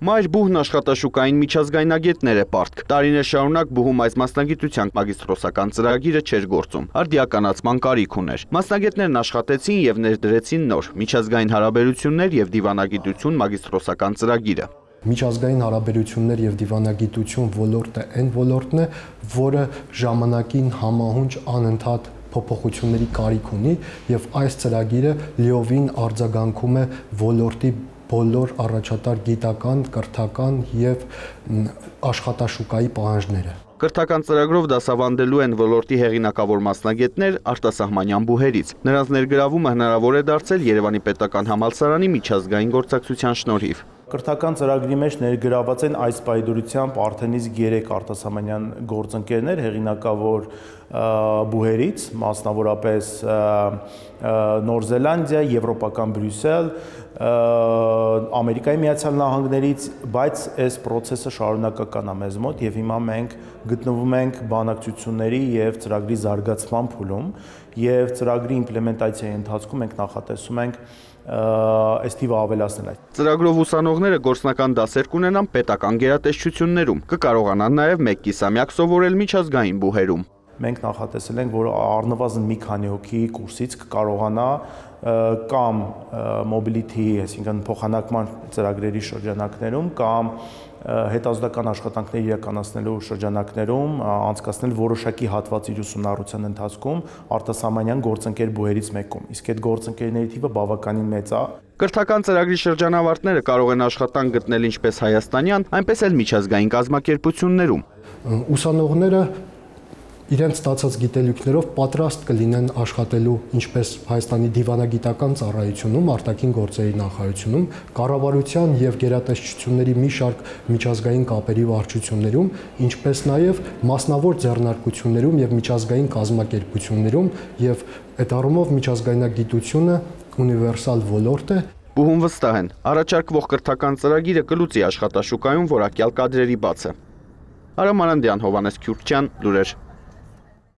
Մայր բուհն աշխատաշուկային միջազգայնագետներ է պարտք։ Տարիներ շարունակ բուհում այս մասնագիտության մագիստրոսական ծրագիրը չէր գործում, արդիականացման կարիք ուներ։ Մասնագետներն աշխատեցին եւ ներդրեցին նոր միջազգային հարաբերություններ եւ դիվանագիտություն մագիստրոսական ծրագիրը։ Միջազգային հարաբերություններ եւ դիվանագիտություն ոլորտը այն ոլորտն է, որը ժամանակին համահունչ անընդհատ փոփոխությունների կարիք ունի եւ այս ծրագիրը լիովին արձագանքում է ոլորտի բոլոր առաջատար գիտական, կրթական եւ աշխատաշուկայի պահանջները։ Կրթական ծրագրով դասավանդելու են ոլորտի հեղինակավոր մասնագետներ արտասահմանյան բուհերից։ Նրանց ներգրավումը հնարավոր է դարձել Երևանի պետական համալսարանի միջազգային գործակցության շնորհիվ։ Կրթական ծրագրի մեջ ներգրաված են այս պայդորությամբ արդենից 3 արտասահմանյան գործընկերներ հեղինակավոր բուհերից, մասնավորապես Նոր Զելանդիա, Եվրոպական Բրյուսել, Ամերիկայի Միացյալ Նահանգներից, բայց այս process-ը շարունակական է մեզ մոտ եւ հիմա մենք գտնվում ենք բանակցությունների եւ ծրագրի զարգացման փուլում եւ ծրագրի իմպլեմենտացիայի ընթացքում մենք նախատեսում ենք այս թիվը ավելացնել։ Ծրագրով ուսանողները գործնական դասեր կունենան պետական գերատեսչություններում, կկարողանան նաև 1 կիսամյակ սովորել միջազգային բուհերում։ Մենք նախատեսել ենք, որ առնվազն մի քանի հոգի կուրսից կկարողանա կամ mobility, այսինքն փոխանակման ծրագրերի շրջանակներում կամ հետազոտական աշխատանքներ իրականացնելու շրջանակներում անցկացնել որոշակի հատված իր ուսումնառության ընթացքում արտասահմանյան գործընկեր բուհերից մեկում։ Իսկ այդ գործընկերների թիվը բավականին մեծ է։ Կրթական ծրագրի շրջանավարտները կարող են աշխատանք գտնել ինչպես հայաստանյան, այնպես էլ միջազգային կազմակերպություններում։ Ուսանողները իրենց ստացած գիտելիքներով պատրաստ կլինեն աշխատելու ինչպես Հայաստանի դիվանագիտական ծառայությունում, արտաքին գործերի նախարարությունում, կառավարության եւ գերատեսչությունների մի շարք միջազգային կապերի վարչություններում, ինչպես նաեւ մասնավոր ձեռնարկություններում եւ միջազգային կազմակերպություններում եւ այդ առումով միջազգայնագիտությունը ունիվերսալ ոլորտ է։ Բուհում վստահ են, առաջարկվող կրթական ծրագիրը կլուծի աշխատաշուկայում որակյալ կադրերի բացը։ Արամ Արանդյան, Հովանես Քյուրքչյան, լուրեր։